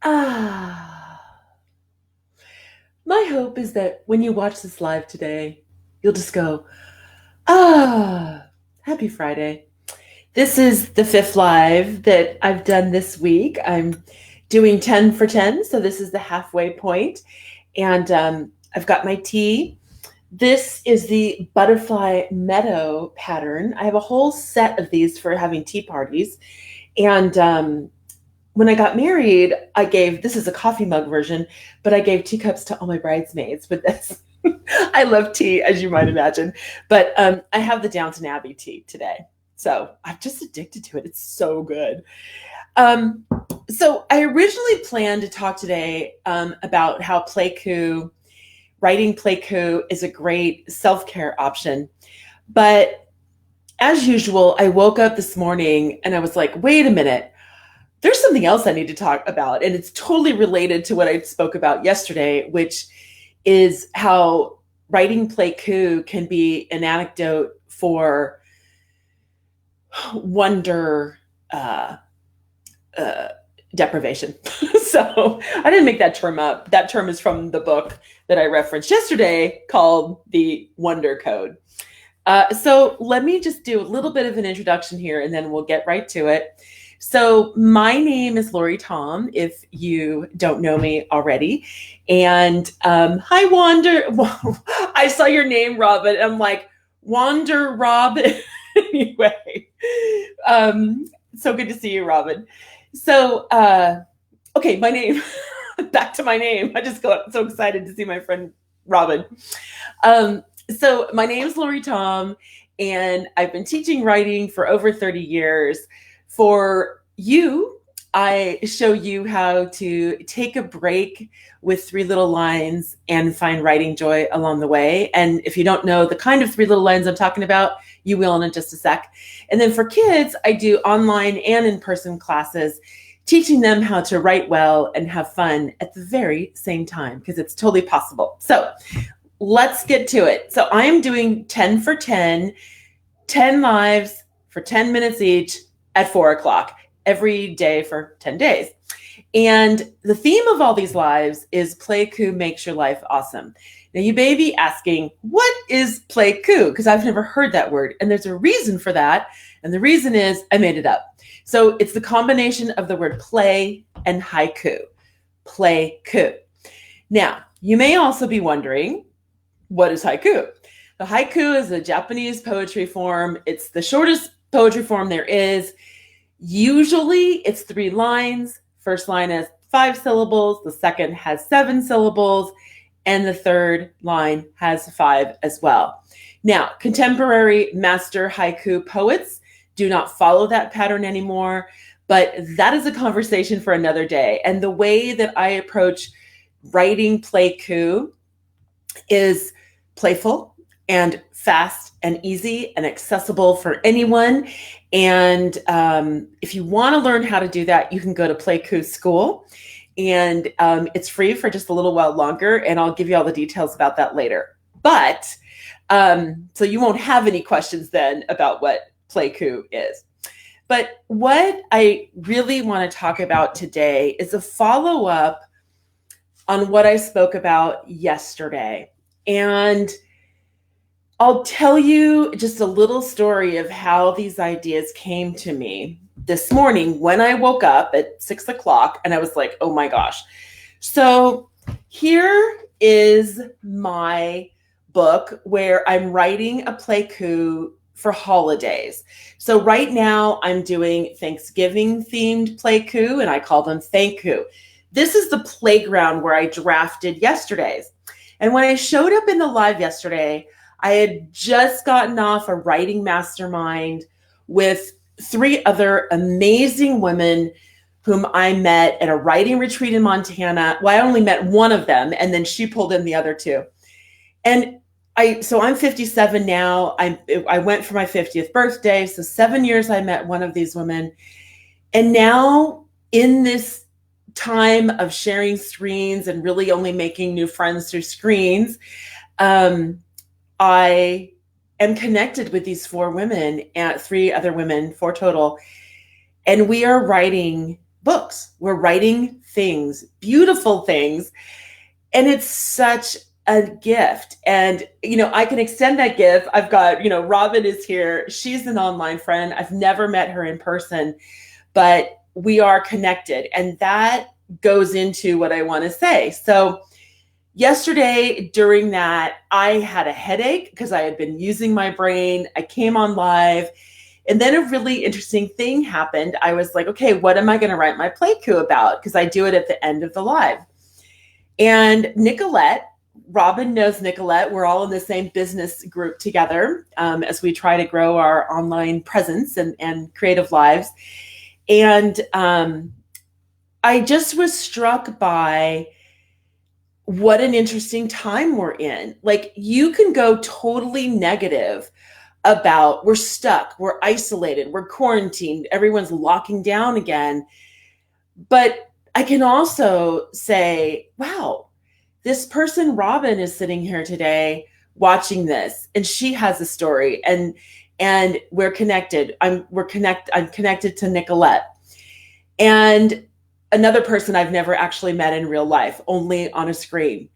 Ah, my hope is that when you watch this live today, you'll just go, happy Friday. This is the fifth live that I've done this week. I'm doing 10 for 10, so this is the halfway point. And I've got my tea. This is the butterfly meadow pattern. I have a whole set of these for having tea parties. And when I got married, this is a coffee mug version, but I gave teacups to all my bridesmaids. But that's, I love tea, as you might imagine. But I have the Downton Abbey tea today. So I'm just addicted to it. It's so good. Um, so I originally planned to talk today about how writing Playku is a great self-care option. But as usual, I woke up this morning and I was like, wait a minute, there's something else I need to talk about. And it's totally related to what I spoke about yesterday, which is how writing Playku can be an anecdote for wonder uh, deprivation. So I didn't make that term up. That term is from the book that I referenced yesterday called The Wonder Code. So let me just do a little bit of an introduction here and then we'll get right to it. So my name is Lori Tom, if you don't know me already. And hi, Wander. I saw your name, Robin. I'm like, Wander Robin. Anyway, so good to see you, Robin. So, okay, my name. Back to my name. I just got so excited to see my friend Robin. So my name is Lori Tom, and I've been teaching writing for over 30 years. For you, I show you how to take a break with three little lines and find writing joy along the way. And if you don't know the kind of three little lines I'm talking about, you will in just a sec. And then for kids, I do online and in-person classes, teaching them how to write well and have fun at the very same time, because it's totally possible. So let's get to it. So I am doing 10 for 10, 10 lives for 10 minutes each at 4 o'clock every day for 10 days. And the theme of all these lives is Playku makes your life awesome. Now you may be asking, what is Playku? Because I've never heard that word. And there's a reason for that. And the reason is I made it up. So it's the combination of the word play and haiku. Playku. Now, you may also be wondering, what is haiku? The haiku is a Japanese poetry form. It's the shortest poetry form there is. Usually it's 3 lines. First line has 5 syllables. The second has 7 syllables. And the third line has 5 as well. Now, contemporary master haiku poets do not follow that pattern anymore, but that is a conversation for another day. And the way that I approach writing Playku is playful and fast and easy and accessible for anyone. And if you want to learn how to do that, you can go to Playku School. And it's free for just a little while longer. And I'll give you all the details about that later. But so you won't have any questions then about what Playku is. But what I really want to talk about today is a follow-up on what I spoke about yesterday. And I'll tell you just a little story of how these ideas came to me this morning when I woke up at 6 o'clock and I was like, oh my gosh. So here is my book where I'm writing a Playku for holidays. So right now I'm doing Thanksgiving themed Playku and I call them Thanku. This is the playground where I drafted yesterday's. And when I showed up in the live yesterday, I had just gotten off a writing mastermind with 3 other amazing women whom I met at a writing retreat in Montana. Well, I only met one of them, and then she pulled in the other 2. And so I'm 57 now. I went for my 50th birthday. So 7 years I met one of these women. And now in this time of sharing screens and really only making new friends through screens, I am connected with these 4 women and 3 other women, 4 total. And we are writing books. We're writing things, beautiful things. And it's such a gift. And, I can extend that gift. I've got, Robin is here. She's an online friend. I've never met her in person, but we are connected. And that goes into what I want to say. So yesterday during that, I had a headache because I had been using my brain. I came on live. And then a really interesting thing happened. I was like, okay, what am I going to write my Playku about? Because I do it at the end of the live. And Nicolette, Robin knows Nicolette. We're all in the same business group together as we try to grow our online presence and creative lives. And I just was struck by what an interesting time we're in. Like, you can go totally negative about we're stuck, we're isolated, we're quarantined, everyone's locking down again. But I can also say, wow, this person, Robin, is sitting here today watching this, and she has a story, and we're connected. I'm connected to Nicolette, and another person I've never actually met in real life, only on a screen.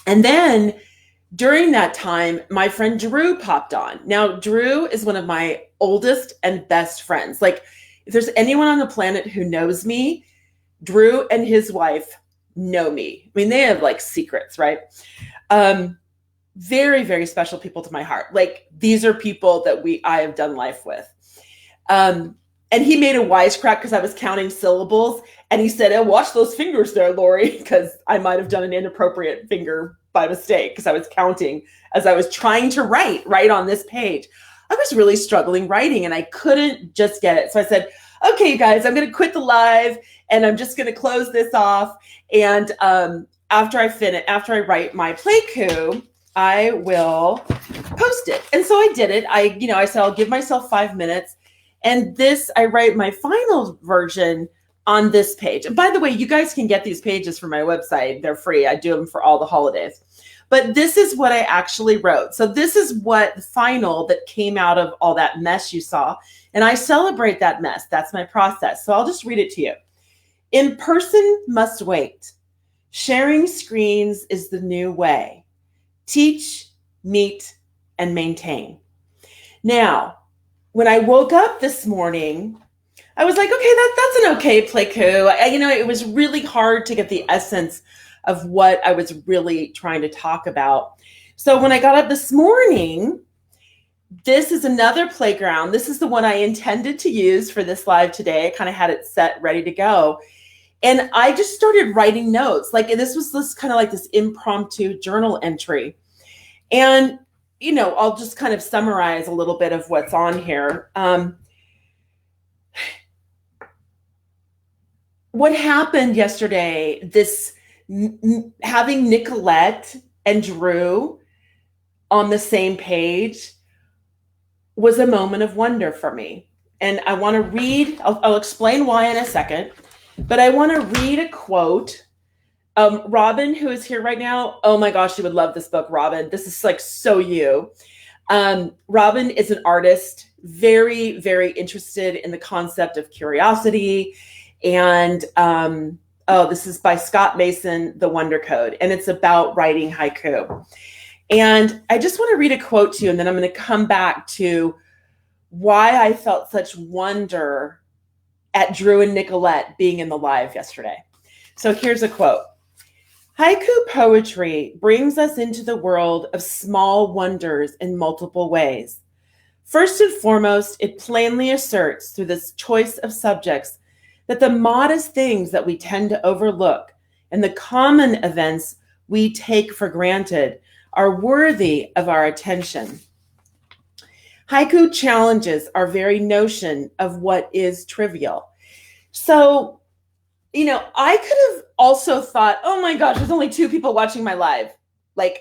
And then during that time, my friend Drew popped on. Now, Drew is one of my oldest and best friends. Like, if there's anyone on the planet who knows me, Drew and his wife know me. I mean, they have like secrets, right? Very, very special people to my heart. Like, these are people that I have done life with. And he made a wisecrack because I was counting syllables. And he said, oh, watch those fingers there, Lori, because I might have done an inappropriate finger by mistake because I was counting as I was trying to write on this page. I was really struggling writing and I couldn't just get it. So I said, okay, you guys, I'm going to quit the live and I'm just going to close this off. And after I write my Playku, I will post it. And so I did it. I said, I'll give myself 5 minutes. And I write my final version on this page. And by the way, you guys can get these pages from my website. They're free. I do them for all the holidays. But this is what I actually wrote. So this is what the final that came out of all that mess you saw. And I celebrate that mess. That's my process. So I'll just read it to you. In person must wait. Sharing screens is the new way. Teach, meet, and maintain. Now, when I woke up this morning, I was like, okay, that's an okay Playku. It was really hard to get the essence of what I was really trying to talk about. So when I got up this morning, this is another playground. This is the one I intended to use for this live today. I kind of had it set, ready to go. And I just started writing notes. This was this kind of like this impromptu journal entry. And, I'll just kind of summarize a little bit of what's on here. What happened yesterday, having Nicolette and Drew on the same page was a moment of wonder for me. And I want to read, I'll explain why in a second, but I want to read a quote. Robin, who is here right now, oh my gosh, you would love this book, Robin. This is like so you. Robin is an artist, very, very interested in the concept of curiosity. And this is by Scott Mason, The Wonder Code, and it's about writing haiku. And I just want to read a quote to you, and then I'm going to come back to why I felt such wonder at Drew and Nicolette being in the live yesterday. So here's a quote. Haiku poetry brings us into the world of small wonders in multiple ways. First and foremost, it plainly asserts through this choice of subjects that the modest things that we tend to overlook and the common events we take for granted are worthy of our attention. Haiku challenges our very notion of what is trivial. So, I could have also thought, oh my gosh, there's only 2 people watching my live. But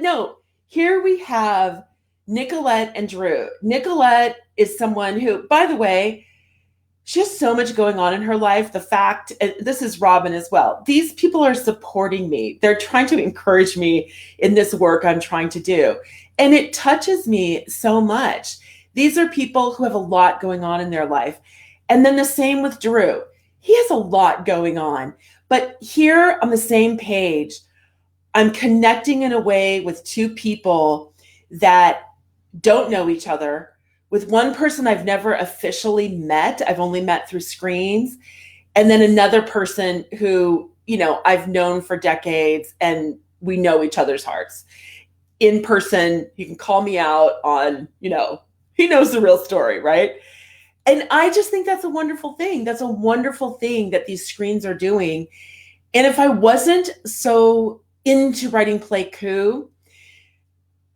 no, here we have Nicolette and Drew. Nicolette is someone who, by the way, she has so much going on in her life. The fact, and this is Robin as well, these people are supporting me. They're trying to encourage me in this work I'm trying to do. And it touches me so much. These are people who have a lot going on in their life. And then the same with Drew. He has a lot going on. But here on the same page, I'm connecting in a way with two people that don't know each other, with one person I've never officially met. I've only met through screens. And then another person who, I've known for decades and we know each other's hearts. In person, you can call me out on, he knows the real story, right? And I just think that's a wonderful thing. That's a wonderful thing that these screens are doing. And if I wasn't so into writing Playku,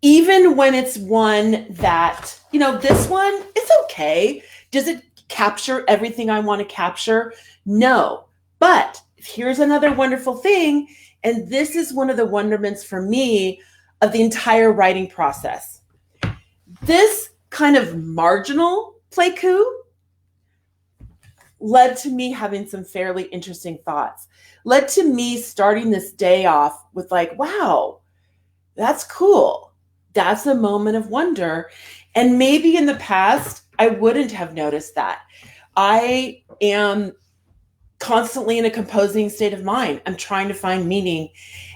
even when it's one that, this one, it's okay. Does it capture everything I want to capture? No. But here's another wonderful thing. And this is one of the wonderments for me of the entire writing process. This kind of marginal Playku led to me having some fairly interesting thoughts, led to me starting this day off with like, wow, that's cool. That's a moment of wonder. And maybe in the past, I wouldn't have noticed that. I am constantly in a composing state of mind. I'm trying to find meaning.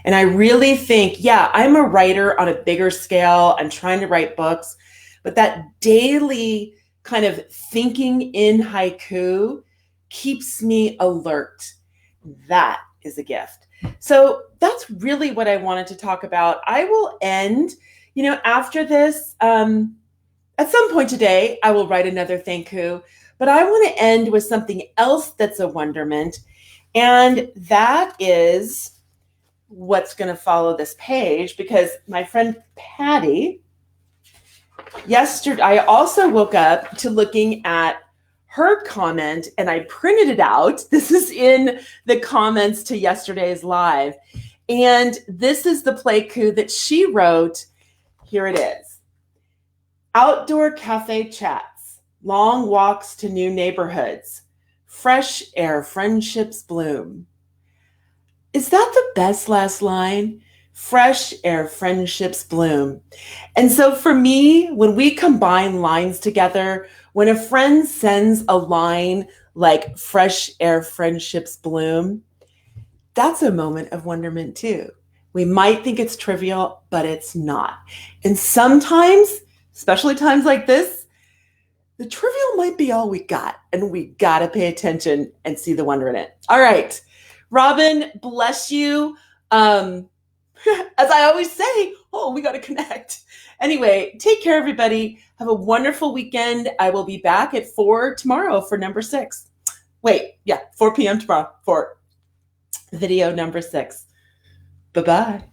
And I really think, I'm a writer on a bigger scale. I'm trying to write books, but that daily kind of thinking in haiku keeps me alert. That is a gift. So that's really what I wanted to talk about. I will end, after this, at some point today, I will write another thank you, but I want to end with something else that's a wonderment. And that is what's going to follow this page, because my friend Patty, yesterday, I also woke up to looking at her comment and I printed it out. This is in the comments to yesterday's live. And this is the Playku that she wrote. Here it is. Outdoor cafe chats, long walks to new neighborhoods, fresh air friendships bloom. Is that the best last line? Fresh air friendships bloom. And so for me, when we combine lines together, when a friend sends a line like fresh air friendships bloom, that's a moment of wonderment too. We might think it's trivial, but it's not. And sometimes, especially times like this, the trivial might be all we got, and we got to pay attention and see the wonder in it. All right. Robin, bless you. As I always say, we got to connect. Anyway, take care, everybody. Have a wonderful weekend. I will be back at 4 tomorrow for number 6. 4 p.m. tomorrow for video number 6. Bye-bye.